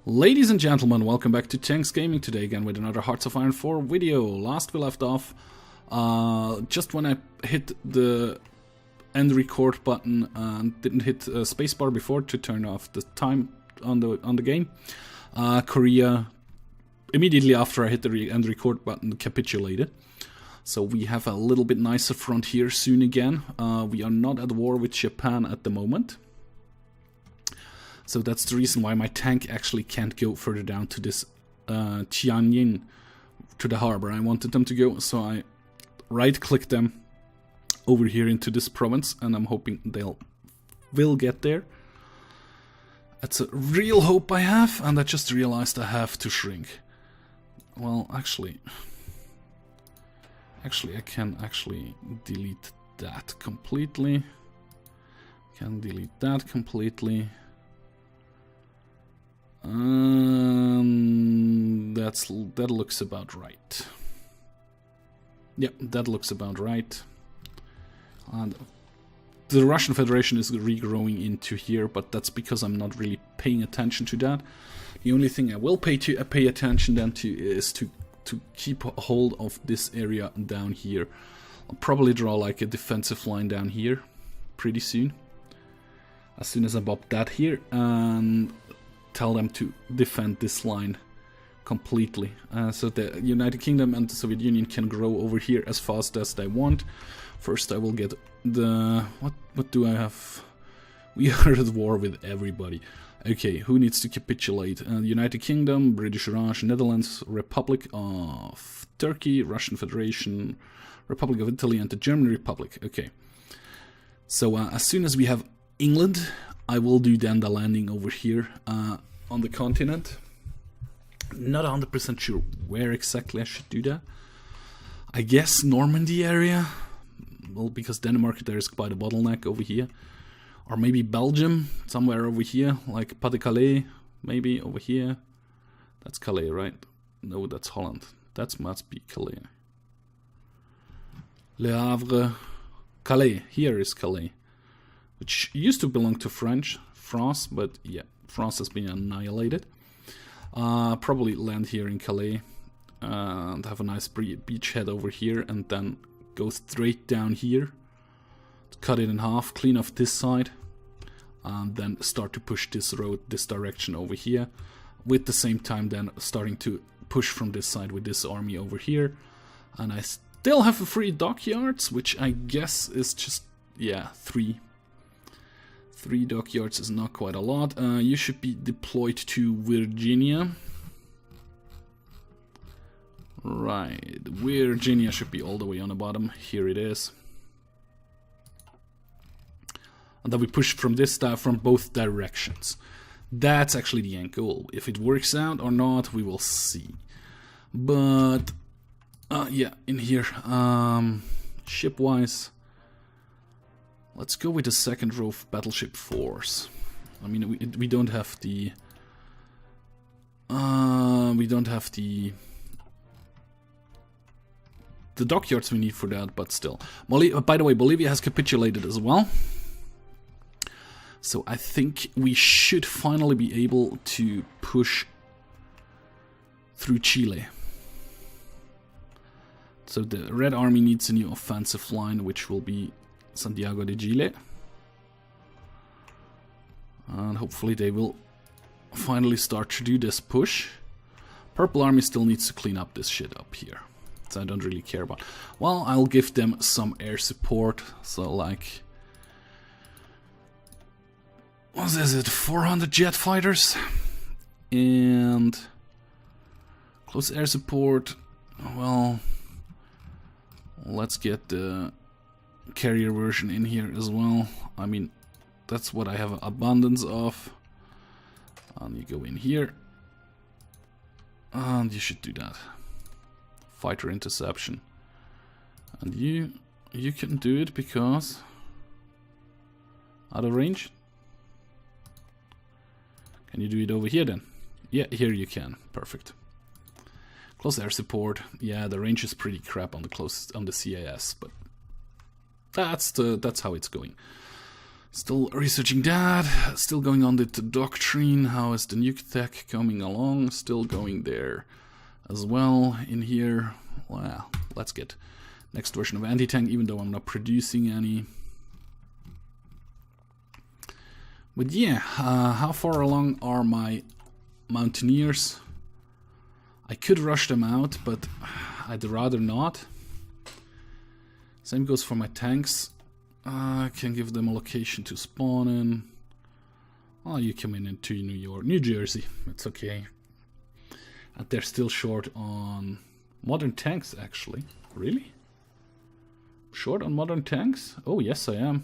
Ladies and gentlemen, welcome back to Tanks Gaming today again with another Hearts of Iron 4 video. Last we left off, just when I hit the end record button and didn't hit spacebar before to turn off the time on the game, Korea, immediately after I hit the end record button, capitulated. So we have a little bit nicer front here soon again. We are not at war with Japan at the moment. So that's the reason why my tank actually can't go further down to this Tianjin, to the harbor. I wanted them to go, so I right-clicked them over here into this province, and I'm hoping will get there. That's a real hope I have, and I just realized I have to shrink. Well, actually I can actually delete that completely. Can delete that completely. That looks about right. Yep, that looks about right. And the Russian Federation is regrowing into here, but that's because I'm not really paying attention to that. The only thing I will pay attention then to is to keep a hold of this area down here. I'll probably draw like a defensive line down here pretty soon. As soon as I bop that here and tell them to defend this line completely, so the United Kingdom and the Soviet Union can grow over here as fast as they want. First I will get the... what do I have? We are at war with everybody. Okay, who needs to capitulate? United Kingdom, British Raj, Netherlands, Republic of Turkey, Russian Federation, Republic of Italy, and the German Republic. Okay, so as soon as we have England, I will do then the landing over here on the continent. Not 100% sure where exactly I should do that. I guess Normandy area. Well, because Denmark there is quite a bottleneck over here. Or maybe Belgium, somewhere over here, like Pas-de-Calais, maybe over here. That's Calais, right? No, that's Holland. That must be Calais. Le Havre, Calais. Here is Calais, which used to belong to France, but yeah, France has been annihilated. Probably land here in Calais and have a nice beachhead over here, and then go straight down here, cut it in half, clean off this side, and then start to push this road this direction over here, with the same time then starting to push from this side with this army over here. And I still have a free dockyards, which I guess is just, yeah, three dockyards is not quite a lot. You should be deployed to Virginia. Right, Virginia should be all the way on the bottom. Here it is. And then we push from this from both directions. That's actually the end goal. If it works out or not, we will see. But yeah, in here, ship-wise, let's go with the second row of battleship force. I mean, we don't have the dockyards we need for that, but still. By the way, Bolivia has capitulated as well. So I think we should finally be able to push through Chile. So the Red Army needs a new offensive line, which will be Santiago de Chile, and hopefully they will finally start to do this push. Purple Army still needs to clean up this shit up here, so I don't really care about. Well, I'll give them some air support, so like, what is it, 400 jet fighters and close air support. Well, let's get the carrier version in here as well. I mean, that's what I have abundance of. And you go in here, and you should do that. Fighter interception, and you can do it because out of range. Can you do it over here then? Yeah, here you can. Perfect. Close air support. Yeah, the range is pretty crap on the CAS, but that's how it's going. Still researching that, still going on the doctrine. How is the nuke tech coming along? Still going there as well in here. Well, let's get next version of anti-tank, even though I'm not producing any. But yeah, how far along are my mountaineers? I could rush them out, but I'd rather not. Same goes for my tanks. I can give them a location to spawn in. Oh, you come in into New Jersey. It's okay. And they're still short on modern tanks, actually. Really? Short on modern tanks? Oh, yes, I am.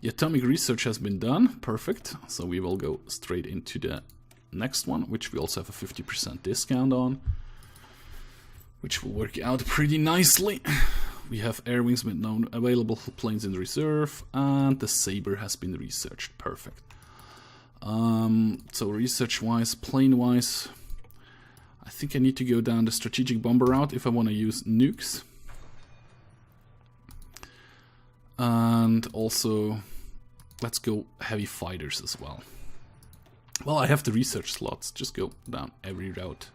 The atomic research has been done. Perfect. So we will go straight into the next one, which we also have a 50% discount on, which will work out pretty nicely. We have air wings with known available planes in reserve, and the Sabre has been researched. Perfect. So research-wise, plane-wise, I think I need to go down the strategic bomber route if I want to use nukes. And also, let's go heavy fighters as well. Well, I have the research slots. Just go down every route.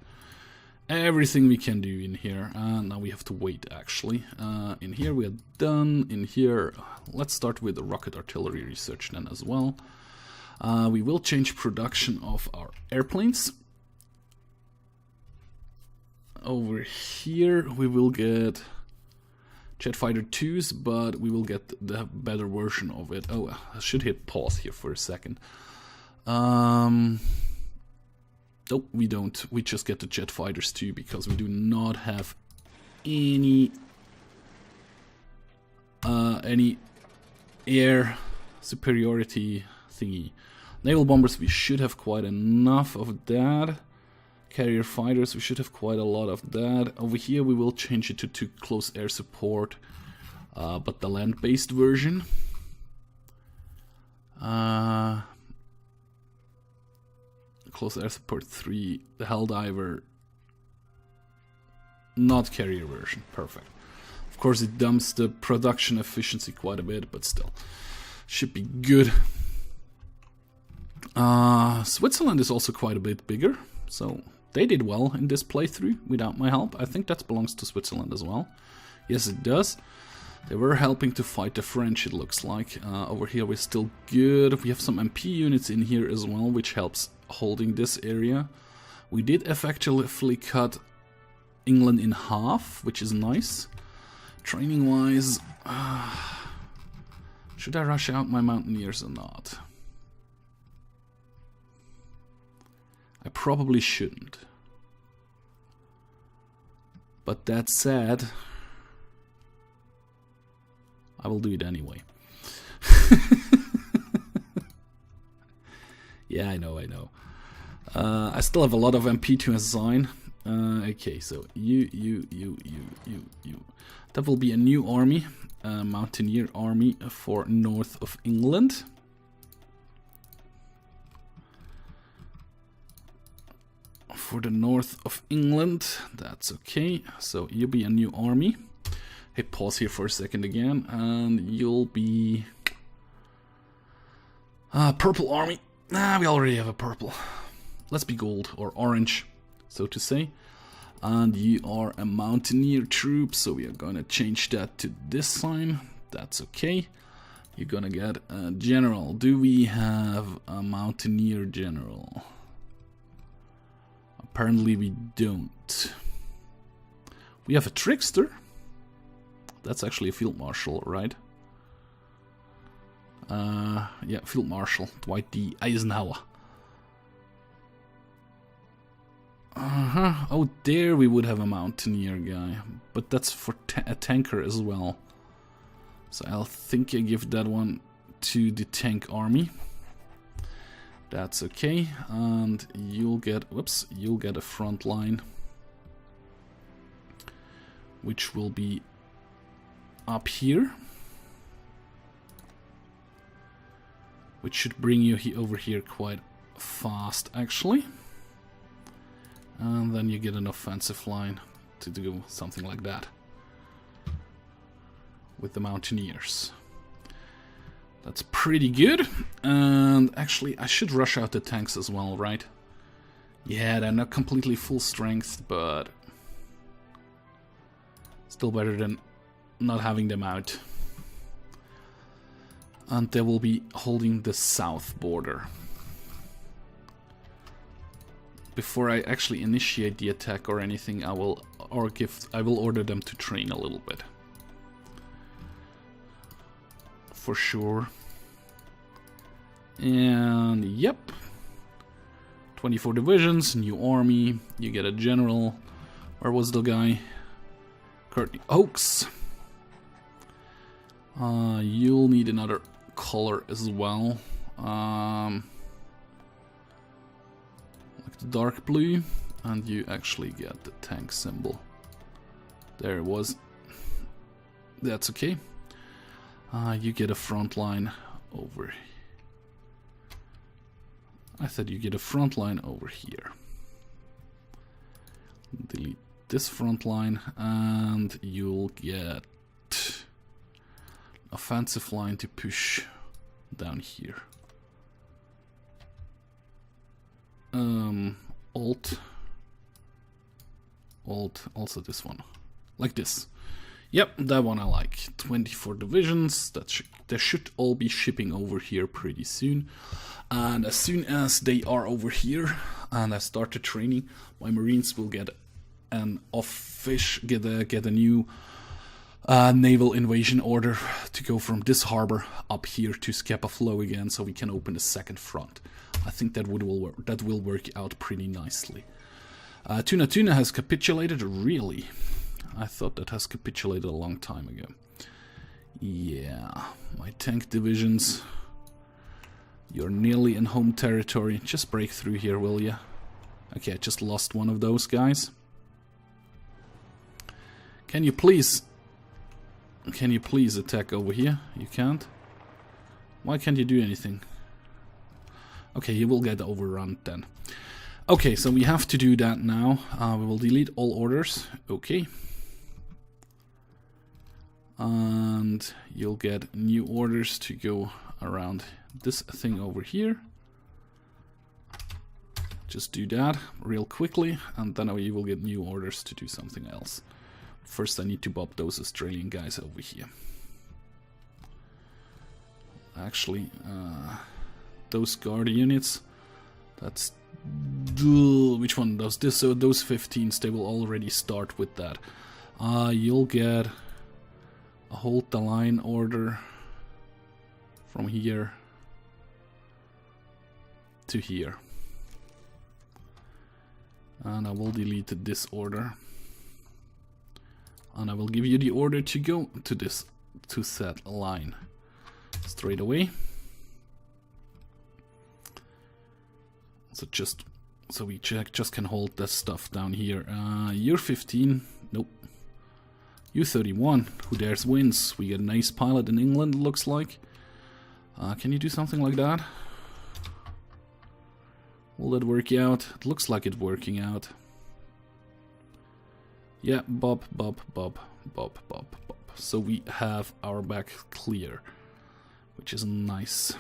Everything we can do in here. Now we have to wait, actually. In here we are done. In here, let's start with the rocket artillery research then as well. We will change production of our airplanes. Over here we will get jet fighter 2s, but we will get the better version of it. Oh, I should hit pause here for a second. Nope, we don't. We just get the jet fighters too, because we do not have any air superiority thingy. Naval bombers, we should have quite enough of that. Carrier fighters, we should have quite a lot of that. Over here we will change it to close air support, but the land-based version. Close air support 3, the Helldiver, not carrier version. Perfect. Of course it dumps the production efficiency quite a bit, but still should be good. Switzerland is also quite a bit bigger, so they did well in this playthrough without my help. I think that belongs to Switzerland as well. Yes, it does. They were helping to fight the French, it looks like. Over here we're still good. We have some MP units in here as well, which helps holding this area. We did effectively cut England in half, which is nice. Training wise, should I rush out my mountaineers or not? I probably shouldn't. But that said, I will do it anyway. Yeah, I know. I still have a lot of MP to assign. Okay, so you. That will be a new army, a Mountaineer army for north of England. For the north of England, that's okay. So you'll be a new army. Hit pause here for a second again, and you'll be purple army. We already have a purple. Let's be gold or orange, so to say. And you are a mountaineer troop, so we are gonna change that to this sign. That's okay. You're gonna get a general. Do we have a mountaineer general? Apparently we don't. We have a trickster. That's actually a field marshal, right? Yeah, field marshal Dwight D. Eisenhower. Oh, there we would have a mountaineer guy, but that's for a tanker as well. So I'll think I give that one to the tank army. That's okay, and you'll get, whoops, you'll get a front line, which will be up here, which should bring you over here quite fast, actually. And then you get an offensive line to do something like that with the mountaineers. That's pretty good. And actually, I should rush out the tanks as well, right? Yeah, they're not completely full strength, but still better than not having them out. And they will be holding the south border. Before I actually initiate the attack or anything, I will order them to train a little bit. For sure. And yep. 24 divisions, new army, you get a general. Where was the guy? Courtney Oaks. You'll need another color as well. Like the dark blue, and you actually get the tank symbol. There it was. That's okay. You get a front line over. I said you get a front line over here. Delete this front line, and you'll get offensive line to push down here. Alt, also this one, like this. Yep, that one I like. 24 divisions, they should all be shipping over here pretty soon. And as soon as they are over here and I start the training, my Marines will get an get a new naval invasion order to go from this harbor up here to Scapa Flow again, so we can open the second front. I think that will work out pretty nicely. Tuna has capitulated, really? I thought that has capitulated a long time ago. Yeah, my tank divisions. You're nearly in home territory. Just break through here, will ya? Okay, I just lost one of those guys. Can you please attack over here? You can't? Why can't you do anything? Okay, you will get overrun then. Okay, so we have to do that now. We will delete all orders. Okay. And you'll get new orders to go around this thing over here. Just do that real quickly, and then you will get new orders to do something else. First I need to bop those Australian guys over here. Actually, those guard units, that's which one? Those 15s, they will already start with that. You'll get a hold the line order from here to here. And I will delete this order. And I will give you the order to go to this, to set a line straight away. So we just can hold this stuff down here. You're 15, nope. You 31, who dares wins. We get an ace pilot in England, looks like. Can you do something like that? Will that work out? It looks like it's working out. Yeah, bob. So we have our back clear, which is nice.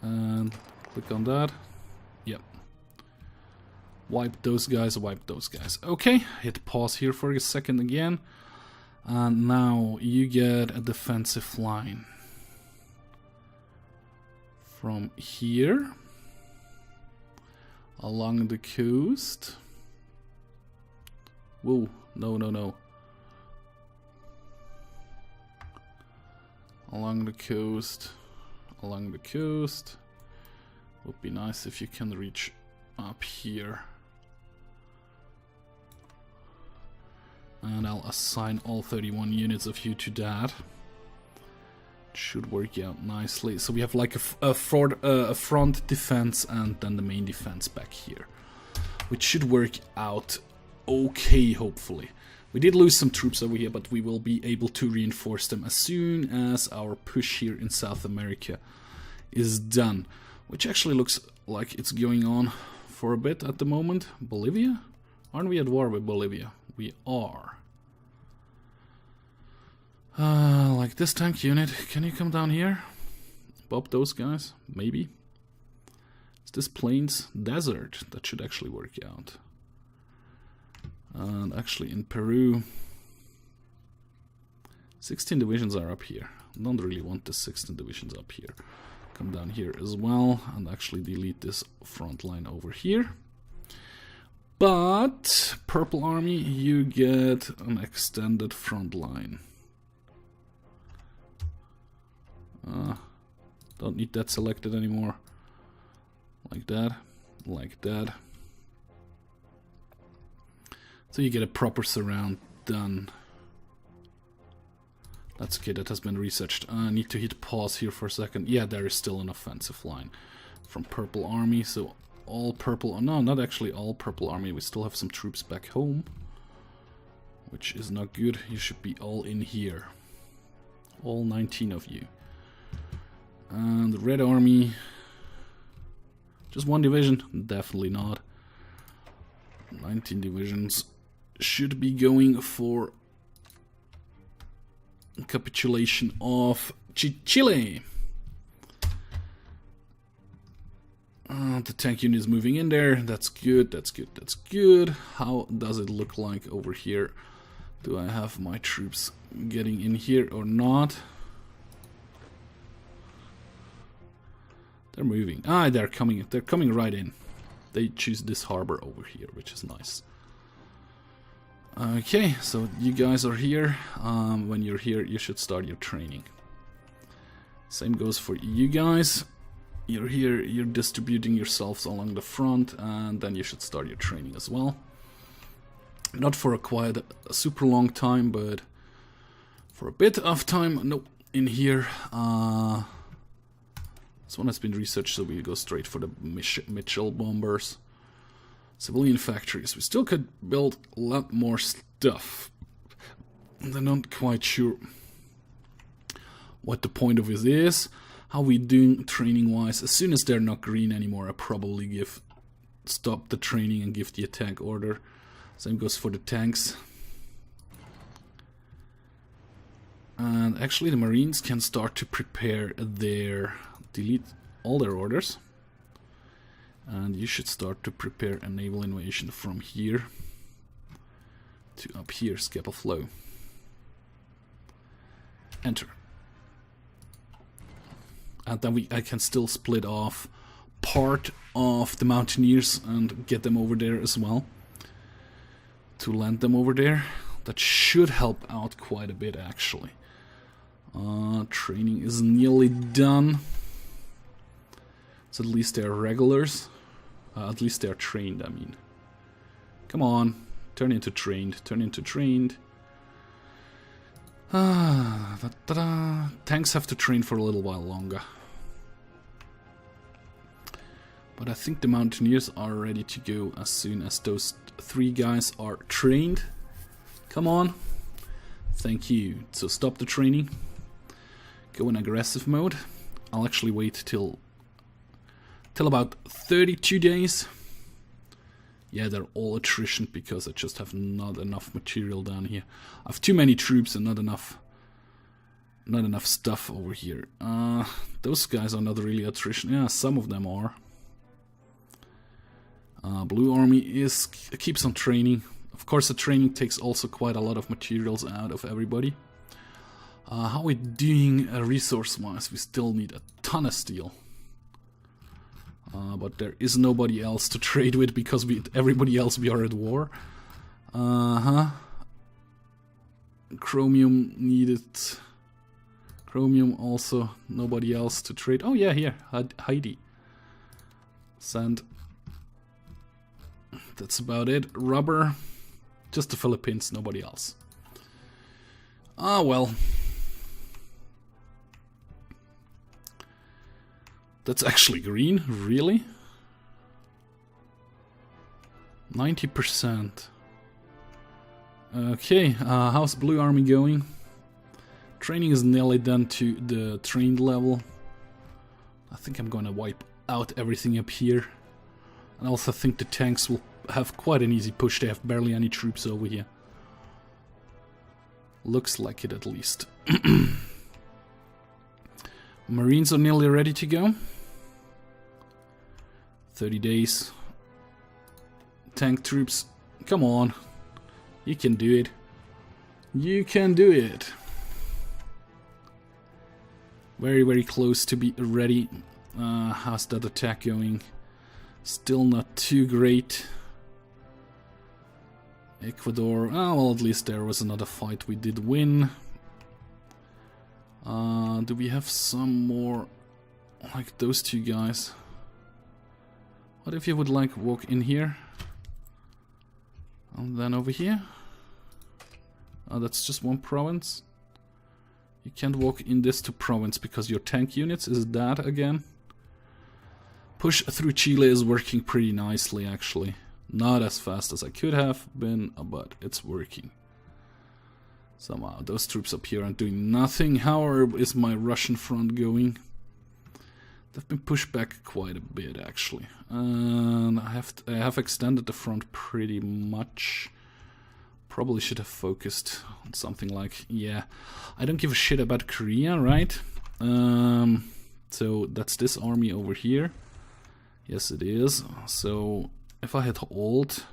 And click on that. Yep. Wipe those guys, wipe those guys. Okay, hit pause here for a second again. And now you get a defensive line from here along the coast. Whoa, no. Along the coast. Would be nice if you can reach up here. And I'll assign all 31 units of you to that. Should work out nicely. So we have like a front defense and then the main defense back here, which should work out okay, hopefully. We did lose some troops over here, but we will be able to reinforce them as soon as our push here in South America is done, which actually looks like it's going on for a bit at the moment. Bolivia? Aren't we at war with Bolivia? We are. Like this tank unit, can you come down here? Bob those guys, maybe. Is this plains desert? That should actually work out. And actually in Peru, 16 divisions are up here. Don't really want the 16 divisions up here. Come down here as well and actually delete this front line over here. But Purple Army, you get an extended front line. Don't need that selected anymore. Like that, like that. So you get a proper surround done. That's okay, that has been researched. I need to hit pause here for a second. Yeah, there is still an offensive line from Purple Army, so all Purple... No, not actually all Purple Army. We still have some troops back home, which is not good. You should be all in here. All 19 of you. And the Red Army... Just one division? Definitely not. 19 divisions should be going for capitulation of Chile. The tank unit is moving in there. That's good, that's good, that's good. How does it look like over here? Do I have my troops getting in here or not? They're moving. Ah, they're coming right in. They choose this harbor over here, which is nice. Okay, so you guys are here. When you're here, you should start your training. Same goes for you guys. You're here, you're distributing yourselves along the front, and then you should start your training as well. Not for a super long time, but for a bit of time. Nope, in here. This one has been researched, so we go straight for the Mitchell bombers. Civilian factories. We still could build a lot more stuff. I'm not quite sure what the point of it is. How we doing training-wise? As soon as they're not green anymore, I probably stop the training and give the attack order. Same goes for the tanks. And actually the Marines can start to prepare their... delete all their orders. And you should start to prepare a naval invasion from here to up here, Scapa Flow. Enter. And then I can still split off part of the Mountaineers and get them over there as well. To land them over there. That should help out quite a bit actually. Training is nearly done. So at least they're regulars. At least they're trained, I mean. Come on. Turn into trained. Turn into trained. Tanks have to train for a little while longer. But I think the Mountaineers are ready to go as soon as those 3 guys are trained. Come on. Thank you. So stop the training. Go in aggressive mode. I'll actually wait till about 32 days. Yeah, they're all attrition because I just have not enough material down here. I have too many troops and not enough stuff over here. Those guys are not really attrition. Yeah, some of them are. Blue Army keeps on training. Of course, the training takes also quite a lot of materials out of everybody. How are we doing resource-wise? We still need a ton of steel. But there is nobody else to trade with because everybody else we are at war. Chromium needed. Chromium also, nobody else to trade. Oh yeah, here, Heidi. Sand. That's about it. Rubber. Just the Philippines, nobody else. Ah, well. That's actually green? Really? 90%. Okay, how's Blue Army going? Training is nearly done to the trained level. I think I'm gonna wipe out everything up here. And I also think the tanks will have quite an easy push. They have barely any troops over here. Looks like it at least. Marines are nearly ready to go. 30 days. Tank troops, come on. You can do it. You can do it. Very, very close to be ready. How's that attack going? Still not too great. Ecuador, oh, well, at least there was another fight we did win. Do we have some more like those two guys? What if you would like walk in here? And then over here? Oh, that's just one province. You can't walk in this to province because your tank units, is that again? Push through Chile is working pretty nicely actually. Not as fast as I could have been, but it's working. Somehow, those troops up here aren't doing nothing. How is my Russian front going? They've been pushed back quite a bit, actually. And I have extended the front pretty much. Probably should have focused on something like, yeah, I don't give a shit about Korea, right? So that's this army over here. Yes, it is. So if I hit Alt,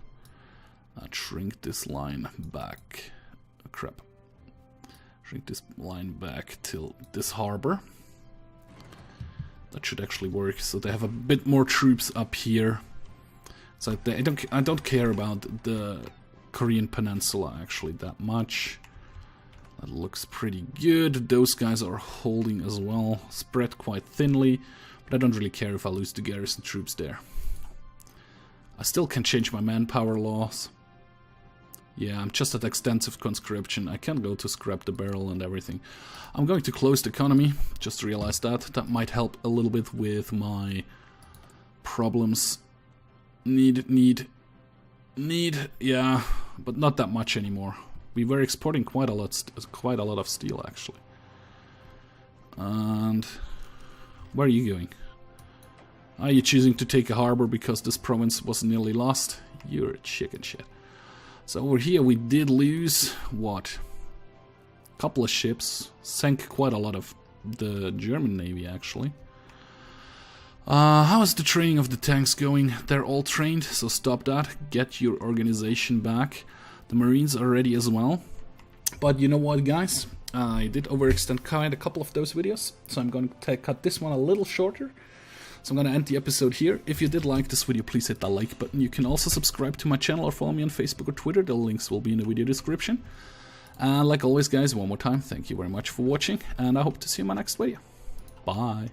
I'd shrink this line back. Oh, crap. Shrink this line back till this harbor. That should actually work. So they have a bit more troops up here. So I don't care about the Korean Peninsula actually that much. That looks pretty good. Those guys are holding as well, spread quite thinly, but I don't really care if I lose the garrison troops there. I still can change my manpower laws. Yeah, I'm just at extensive conscription. I can go to scrap the barrel and everything. I'm going to closed economy. Just realized that. That might help a little bit with my problems. Need. Yeah, but not that much anymore. We were exporting quite a lot of steel actually. And where are you going? Are you choosing to take a harbor because this province was nearly lost? You're a chicken shit. So over here we did lose, what? A couple of ships. Sank quite a lot of the German Navy actually. How is the training of the tanks going? They're all trained, so stop that. Get your organization back. The Marines are ready as well. But you know what, guys? I did overextend quite a couple of those videos, so I'm going to cut this one a little shorter. So I'm going to end the episode here. If you did like this video, please hit that like button. You can also subscribe to my channel or follow me on Facebook or Twitter. The links will be in the video description. And like always, guys, one more time, thank you very much for watching, and I hope to see you in my next video. Bye.